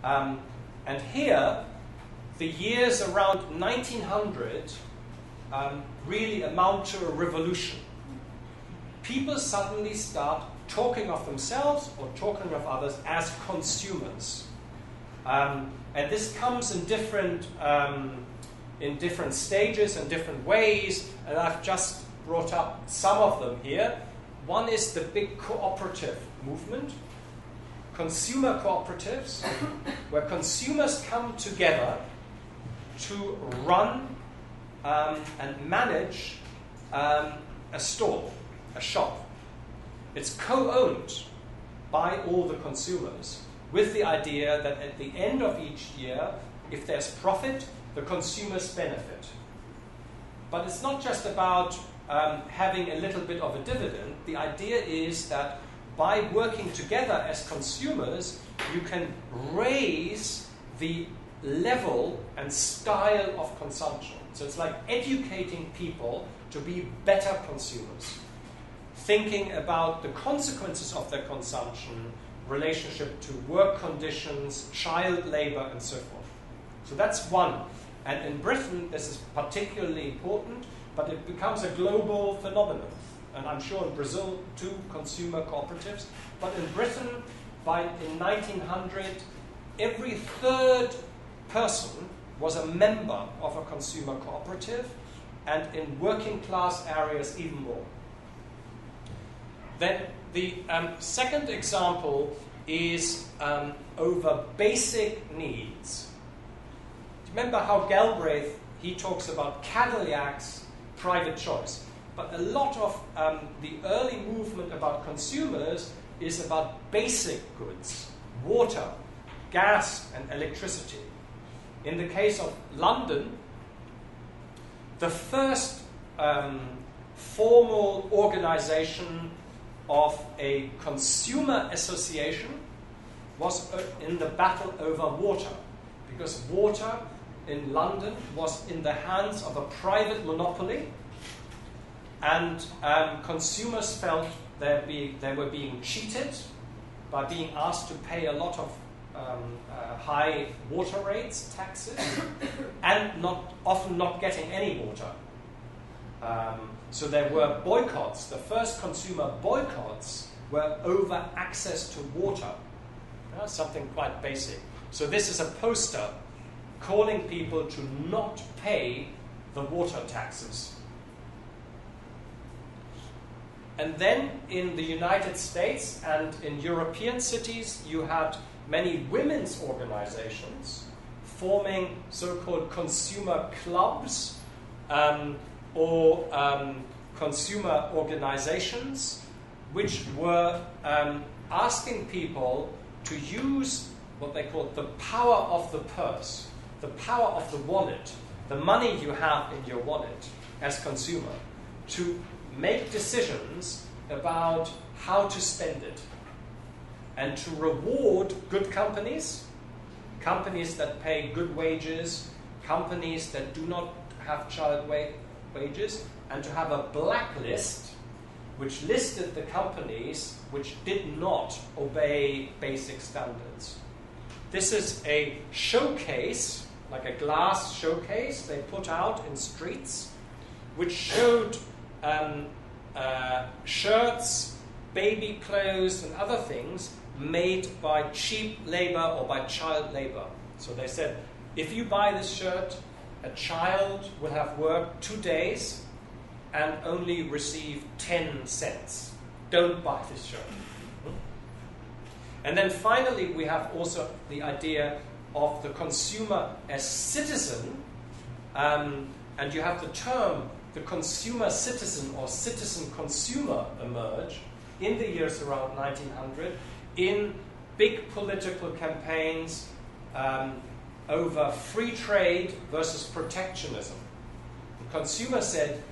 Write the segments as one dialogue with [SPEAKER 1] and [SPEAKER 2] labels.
[SPEAKER 1] And here, the years around 1900 really amount to a revolution. People suddenly start talking of themselves or talking of others as consumers. And this comes in different stages and different ways, and I've just brought up some of them here. One is the big cooperative movement, consumer cooperatives, where consumers come together to run and manage a store, a shop. It's co-owned by all the consumers, with the idea that at the end of each year, if there's profit, the consumers benefit. But it's not just about having a little bit of a dividend. The idea is that by working together as consumers, you can raise the level and style of consumption. So it's like educating people to be better consumers, thinking about the consequences of their consumption, relationship to work conditions, child labor, and so forth. So that's one. And in Britain, this is particularly important, but it becomes a global phenomenon. And I'm sure in Brazil, too, consumer cooperatives. But in Britain, in 1900, every third person was a member of a consumer cooperative, and in working class areas, even more. Then the second example is over basic needs. Remember how Galbraith, he talks about Cadillac's private choice. But a lot of the early movement about consumers is about basic goods, water, gas, and electricity. In the case of London, the first formal organization of a consumer association was in the battle over water, because water in London was in the hands of a private monopoly, and consumers felt they were being cheated by being asked to pay a lot of high water rates, taxes, and often not getting any water. So there were boycotts. The first consumer boycotts were over access to water, something quite basic. So this is a poster calling people to not pay the water taxes. And then in the United States and in European cities, you had many women's organizations forming so-called consumer clubs or consumer organizations, which were asking people to use what they called the power of the purse, the power of the wallet, the money you have in your wallet as consumer, to make decisions about how to spend it, and to reward good companies, companies that pay good wages, companies that do not have child wages, and to have a blacklist which listed the companies which did not obey basic standards. This is a showcase, like a glass showcase they put out in streets, which showed shirts, baby clothes, and other things made by cheap labor or by child labor. So they said, if you buy this shirt, a child will have worked 2 days and only receive 10 cents. Don't buy this shirt. And then finally, we have also the idea of the consumer as citizen, and you have the term the consumer citizen or citizen consumer emerge in the years around 1900 in big political campaigns over free trade versus protectionism. The consumer said,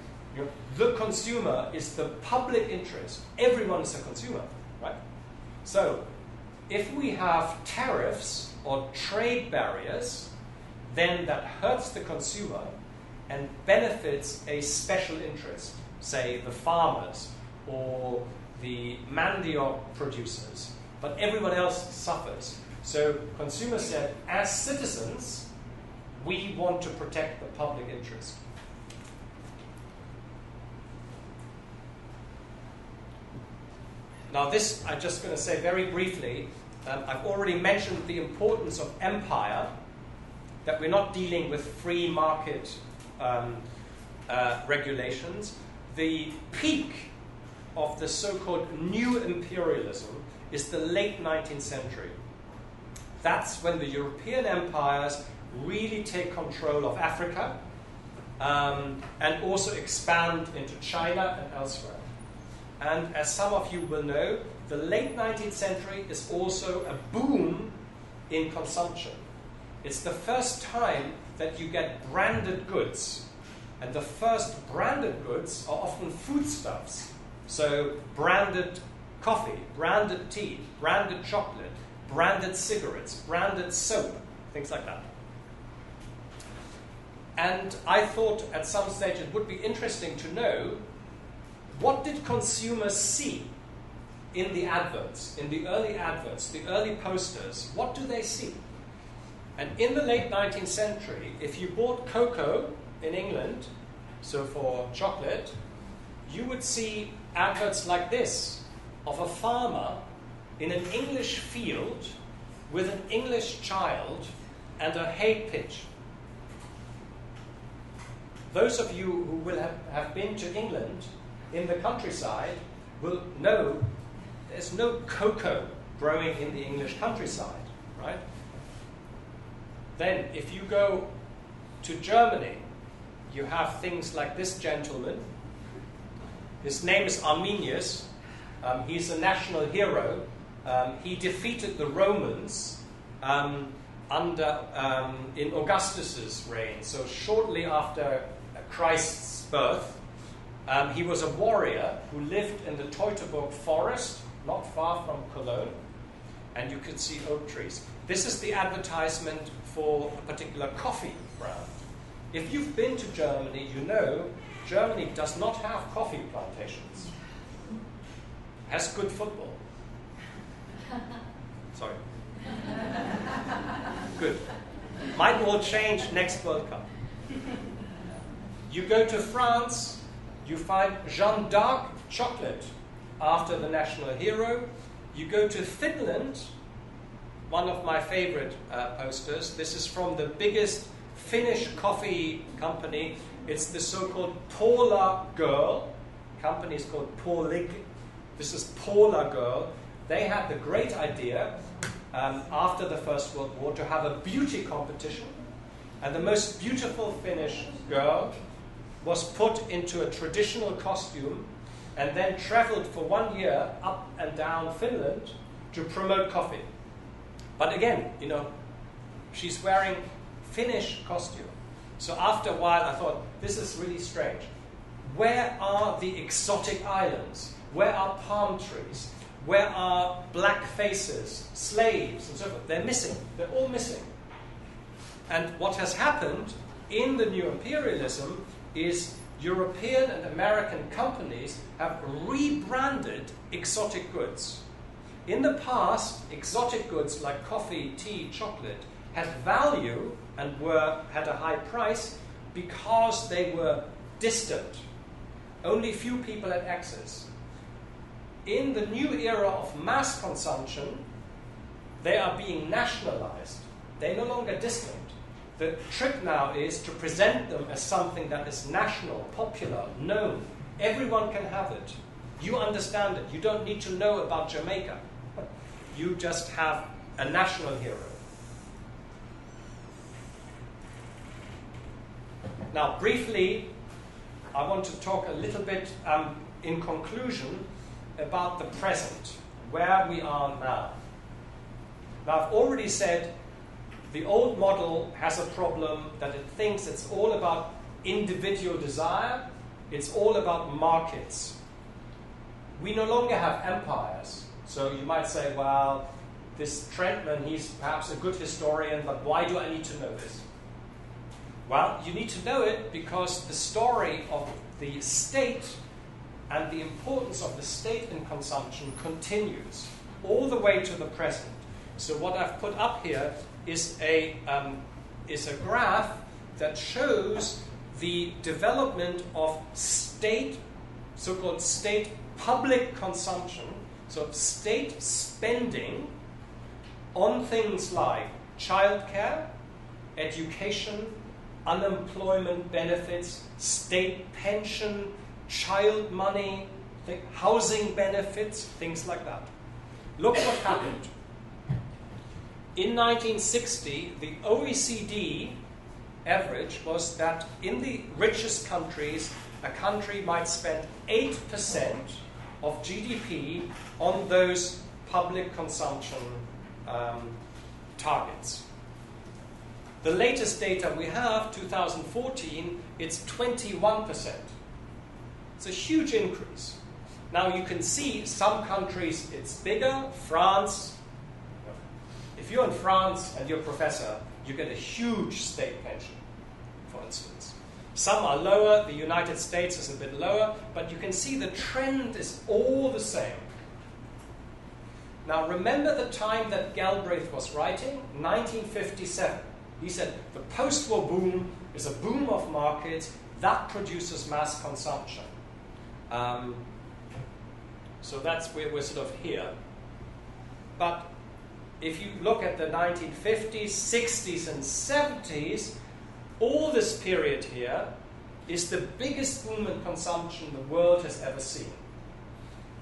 [SPEAKER 1] the consumer is the public interest. Everyone is a consumer, right? So if we have tariffs or trade barriers, then that hurts the consumer and benefits a special interest, say the farmers or the mandiok producers, but everyone else suffers. So consumers said, as citizens, we want to protect the public interest. Now this, I'm just going to say very briefly, I've already mentioned the importance of empire, that we're not dealing with free market regulations. The peak of the so-called new imperialism is the late 19th century. That's when the European empires really take control of Africa and also expand into China and elsewhere. And as some of you will know, the late 19th century is also a boom in consumption. It's the first time that you get branded goods. And the first branded goods are often foodstuffs. So branded coffee, branded tea, branded chocolate, branded cigarettes, branded soap, things like that. And I thought at some stage it would be interesting to know, what did consumers see in the adverts, in the early posters? What do they see? And in the late 19th century, if you bought cocoa in England, so for chocolate, you would see adverts like this of a farmer in an English field with an English child and a hay pitch. Those of you who will have been to England in the countryside will know there's no cocoa growing in the English countryside, right? Then if you go to Germany, you have things like this gentleman. His name is Arminius. He's a national hero. He defeated the Romans in Augustus's reign, so shortly after Christ's birth. He was a warrior who lived in the Teutoburg forest, not far from Cologne, and you could see oak trees. This is the advertisement for a particular coffee brand. If you've been to Germany, you know Germany does not have coffee plantations. It has good football. Sorry. Good. Might all change next World Cup. You go to France, you find Jeanne d'Arc chocolate after the national hero. You go to Finland, one of my favorite posters. This is from the biggest Finnish coffee company. It's the so-called Paula Girl. The company is called Paulig. This is Paula Girl. They had the great idea after the First World War to have a beauty competition. And the most beautiful Finnish girl was put into a traditional costume and then traveled for 1 year up and down Finland to promote coffee. But again, you know, she's wearing Finnish costume. So after a while I thought, this is really strange. Where are the exotic islands? Where are palm trees? Where are black faces, slaves, and so forth? They're missing. They're all missing. And what has happened in the new imperialism is European and American companies have rebranded exotic goods. In the past, exotic goods like coffee, tea, chocolate had value and had a high price because they were distant. Only few people had access. In the new era of mass consumption, they are being nationalized. They're no longer distant. The trick now is to present them as something that is national, popular, known. Everyone can have it. You understand it. You don't need to know about Jamaica. You just have a national hero. Now, briefly, I want to talk a little bit in conclusion about the present, where we are now. Now, I've already said the old model has a problem that it thinks it's all about individual desire, it's all about markets. We no longer have empires. So you might say, well, this Trentmann, he's perhaps a good historian, but why do I need to know this? Well, you need to know it because the story of the state and the importance of the state in consumption continues all the way to the present. So what I've put up here is a graph that shows the development of state, so-called state public consumption, so state spending on things like childcare, education, unemployment benefits, state pension, child money, housing benefits, things like that. Look what happened. In 1960, the OECD average was that in the richest countries, a country might spend 8% of GDP on those public consumption targets. The latest data we have, 2014, it's 21%. It's a huge increase. Now you can see some countries it's bigger. France, if you're in France and you're a professor, you get a huge state pension, for instance. Some are lower, the United States is a bit lower, but you can see the trend is all the same. Now remember the time that Galbraith was writing, 1957. He said the post-war boom is a boom of markets that produces mass consumption. So that's where we're sort of here. But if you look at the 1950s, 60s, and 70s, all this period here is the biggest boom in consumption the world has ever seen.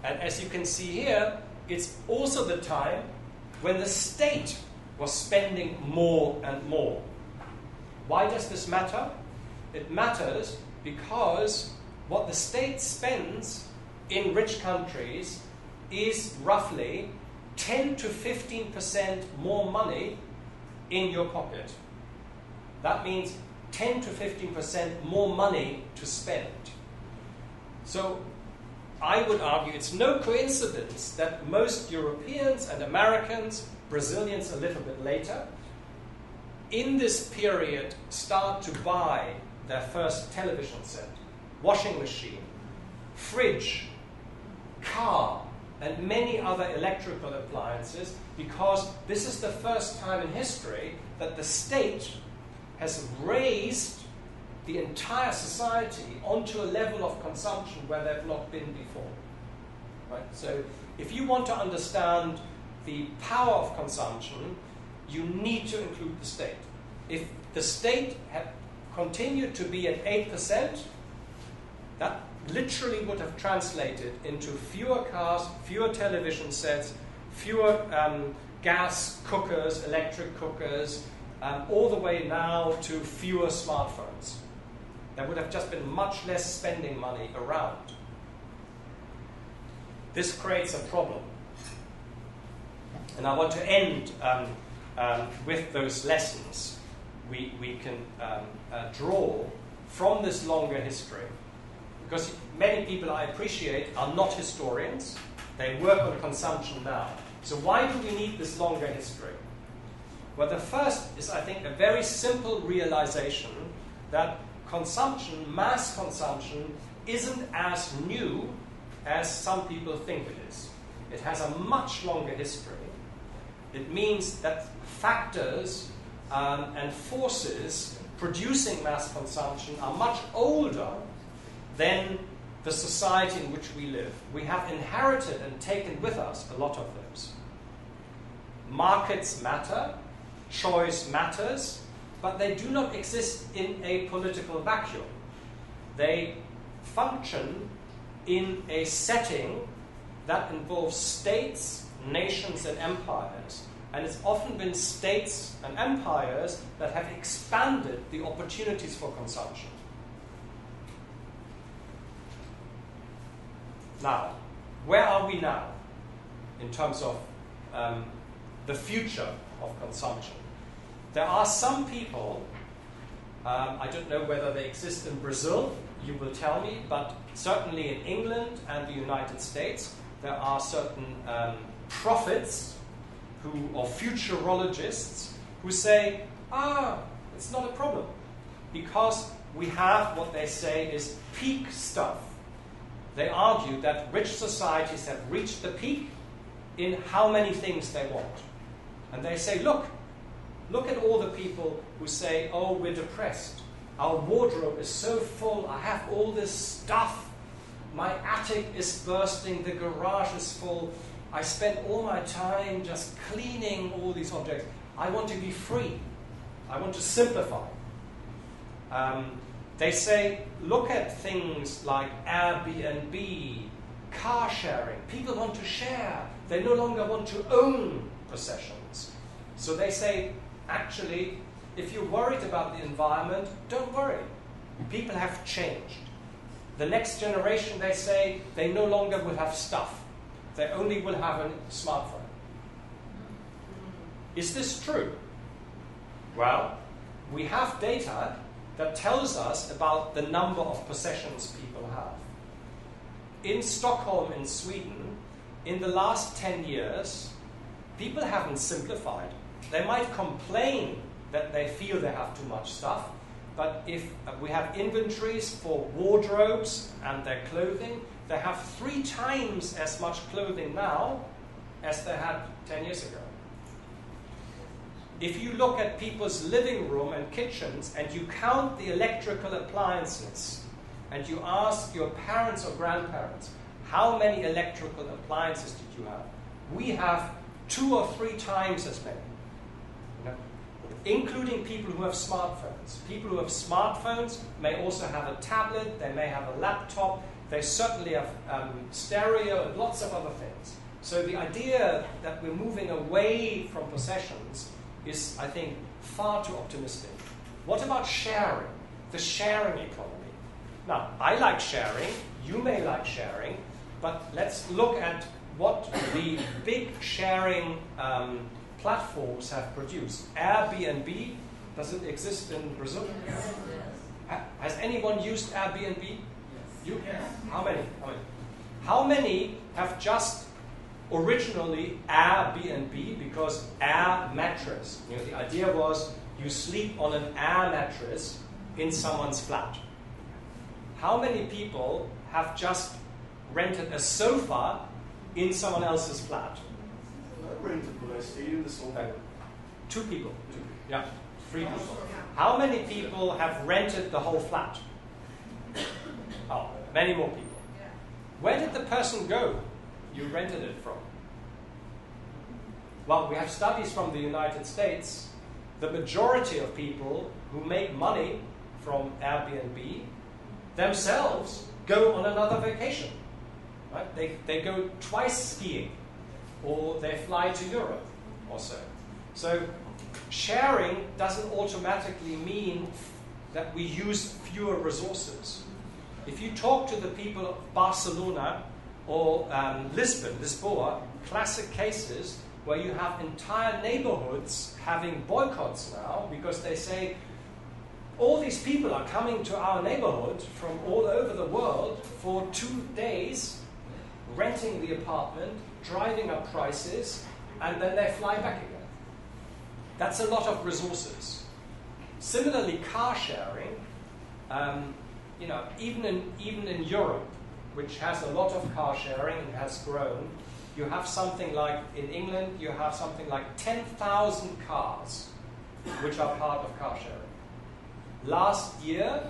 [SPEAKER 1] And as you can see here, it's also the time when the state was spending more and more. Why does this matter? It matters because what the state spends in rich countries is roughly 10 to 15% more money in your pocket. That means 10 to 15% more money to spend. So I would argue it's no coincidence that most Europeans and Americans, Brazilians a little bit later, in this period start to buy their first television set, washing machine, fridge, car, and many other electrical appliances, because this is the first time in history that the state has raised the entire society onto a level of consumption where they've not been before. Right? So if you want to understand the power of consumption, you need to include the state. If the state had continued to be at 8%, that literally would have translated into fewer cars, fewer television sets, fewer gas cookers, electric cookers, all the way now to fewer smartphones. There would have just been much less spending money around. This creates a problem. And I want to end with those lessons we can draw from this longer history. Because many people I appreciate are not historians. They work on consumption now. So why do we need this longer history? Well, the first is, I think, a very simple realization that consumption, mass consumption, isn't as new as some people think it is. It has a much longer history. It means that factors and forces producing mass consumption are much older than the society in which we live. We have inherited and taken with us a lot of those. Markets matter, choice matters, but they do not exist in a political vacuum. They function in a setting that involves states, nations, and empires. And it's often been states and empires that have expanded the opportunities for consumption. Now, where are we now in terms of the future of consumption? There are some people, I don't know whether they exist in Brazil, you will tell me, but certainly in England and the United States, there are certain prophets or futurologists who say, it's not a problem, because we have what they say is peak stuff. They argue that rich societies have reached the peak in how many things they want. And they say, look at all the people who say, oh, we're depressed. Our wardrobe is so full, I have all this stuff. My attic is bursting, the garage is full. I spend all my time just cleaning all these objects. I want to be free. I want to simplify. They say, look at things like Airbnb, car sharing. People want to share. They no longer want to own possessions. So they say, actually, if you're worried about the environment, don't worry. People have changed. The next generation, they say, they no longer will have stuff. They only will have a smartphone. Is this true? Well, we have data that tells us about the number of possessions people have. In Stockholm, in Sweden, in the last 10 years, people haven't simplified. They might complain that they feel they have too much stuff, but if we have inventories for wardrobes and their clothing, they have 3 times as much clothing now as they had 10 years ago. If you look at people's living room and kitchens and you count the electrical appliances and you ask your parents or grandparents, how many electrical appliances did you have? We have 2 or 3 times as many. You know? Including people who have smartphones. People who have smartphones may also have a tablet, they may have a laptop, they certainly have stereo and lots of other things. So the idea that we're moving away from possessions is, I think, far too optimistic. What about sharing? The sharing economy. Now, I like sharing, you may like sharing, but let's look at what the big sharing platforms have produced. Airbnb, does it exist in Brazil?
[SPEAKER 2] Yes.
[SPEAKER 1] Has anyone used Airbnb?
[SPEAKER 2] Yes.
[SPEAKER 1] You?
[SPEAKER 2] Yes.
[SPEAKER 1] How many? How many have just originally Airbnb because air mattress? You know, the idea was you sleep on an air mattress in someone's flat. How many people have just rented a sofa in someone else's flat?
[SPEAKER 3] I rented, but I stayed in the sofa.
[SPEAKER 1] 2 people. Yeah, 3 people. How many people have rented the whole flat? Oh, many more people. Where did the person go you rented it from? Well, we have studies from the United States. The majority of people who make money from Airbnb themselves go on another vacation. Right? They go twice skiing, or they fly to Europe or so. So sharing doesn't automatically mean that we use fewer resources. If you talk to the people of Barcelona or Lisboa, classic cases where you have entire neighborhoods having boycotts now because they say, all these people are coming to our neighborhood from all over the world for 2 days, renting the apartment, driving up prices, and then they fly back again. That's a lot of resources. Similarly, car sharing, even in Europe, which has a lot of car sharing and has grown, you have something like, in England, you have something like 10,000 cars which are part of car sharing. Last year,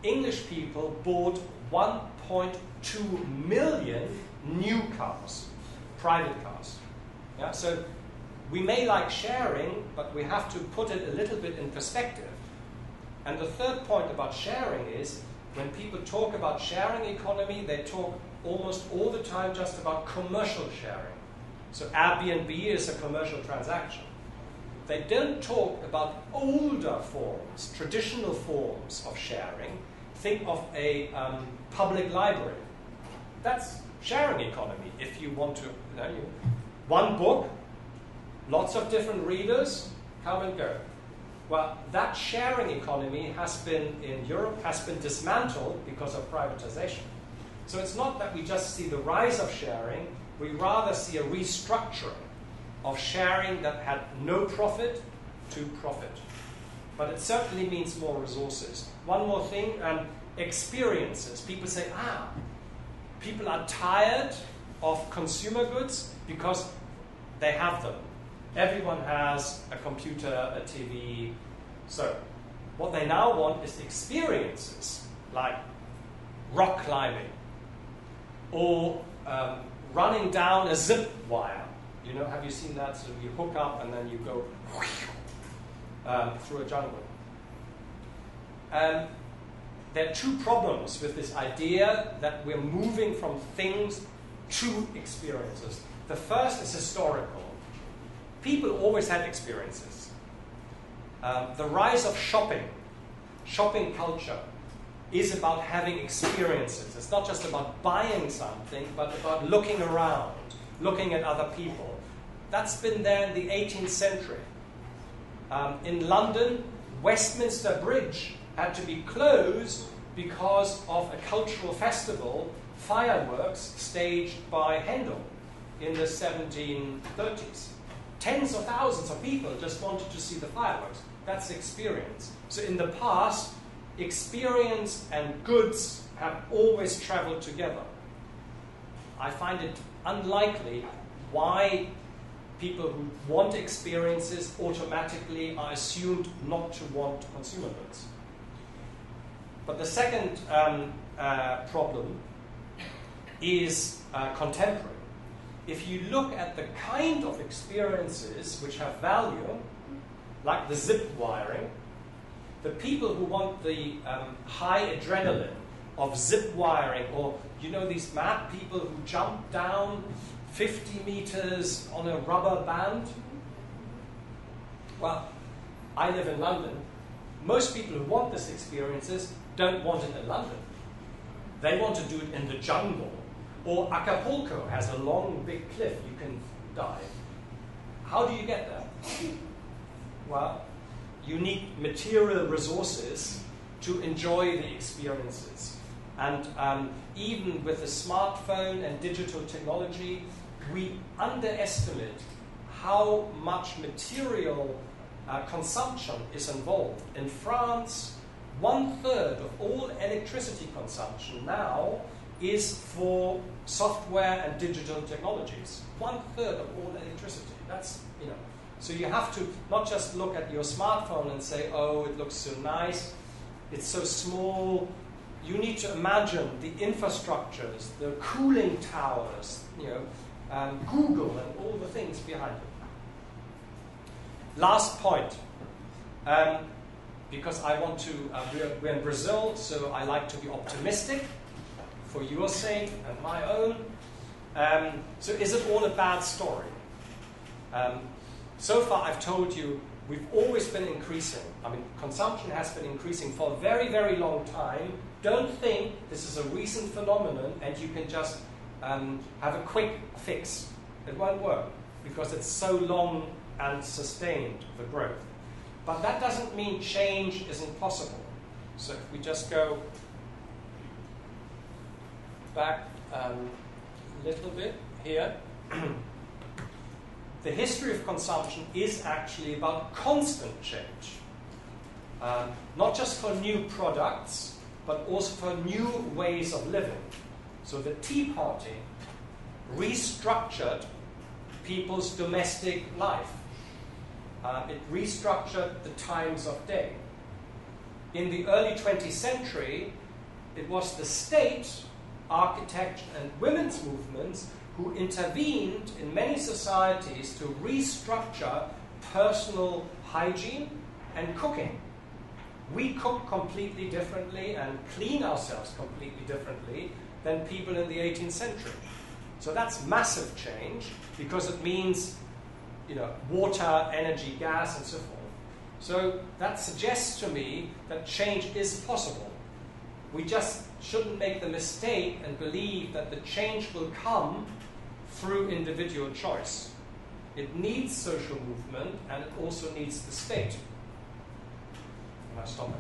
[SPEAKER 1] English people bought 1.2 million new cars, private cars. Yeah? So we may like sharing, but we have to put it a little bit in perspective. And the third point about sharing is, when people talk about sharing economy, they talk almost all the time just about commercial sharing. So Airbnb is a commercial transaction. They don't talk about older forms, traditional forms of sharing. Think of a public library. That's sharing economy. If you want to, one book, lots of different readers, come and go. Well, that sharing economy in Europe has been dismantled because of privatization. So it's not that we just see the rise of sharing, we rather see a restructuring of sharing that had no profit to profit. But it certainly means more resources. One more thing, experiences. People say, people are tired of consumer goods because they have them. Everyone has a computer, a TV. So what they now want is experiences like rock climbing or running down a zip wire. You know, have you seen that? So you hook up and then you go through a jungle. There are two problems with this idea that we're moving from things to experiences. The first is historical. People always had experiences. The rise of shopping culture, is about having experiences. It's not just about buying something, but about looking around, looking at other people. That's been there in the 18th century. In London, Westminster Bridge had to be closed because of a cultural festival, fireworks staged by Handel in the 1730s. Tens of thousands of people just wanted to see the fireworks. That's experience. So in the past, experience and goods have always traveled together. I find it unlikely why people who want experiences automatically are assumed not to want consumer goods. But the second problem is contemporary. If you look at the kind of experiences which have value, like the zip wiring, the people who want the high adrenaline of zip wiring, or you know these mad people who jump down 50 meters on a rubber band? Well, I live in London. Most people who want these experiences don't want it in London. They want to do it in the jungle. Or Acapulco has a long, big cliff you can dive. How do you get there? Well, you need material resources to enjoy the experiences. And even with the smartphone and digital technology, we underestimate how much material consumption is involved. In France, 1/3 of all electricity consumption now is for software and digital technologies. 1/3 of all electricity. That's, you know. So you have to not just look at your smartphone and say, oh, it looks so nice, it's so small. You need to imagine the infrastructures, the cooling towers, you know, Google and all the things behind it. Last point, because I want to, we're in Brazil, so I like to be optimistic for your sake and my own. So is it all a bad story? So far I've told you we've always been increasing. I mean, consumption has been increasing for a very, very long time. Don't think this is a recent phenomenon and you can just have a quick fix. It won't work because it's so long and sustained, the growth. But that doesn't mean change isn't possible. So if we just go back a little bit here. The history of consumption is actually about constant change. Not just for new products, but also for new ways of living. So the Tea Party restructured people's domestic life. It restructured the times of day. In the early 20th century, it was the state, architecture, and women's movements who intervened in many societies to restructure personal hygiene and cooking. We cook completely differently and clean ourselves completely differently than people in the 18th century. So that's massive change because it means, you know, water, energy, gas, and so forth. So that suggests to me that change is possible. We just shouldn't make the mistake and believe that the change will come through individual choice. It needs social movement and it also needs the state. And I stop it.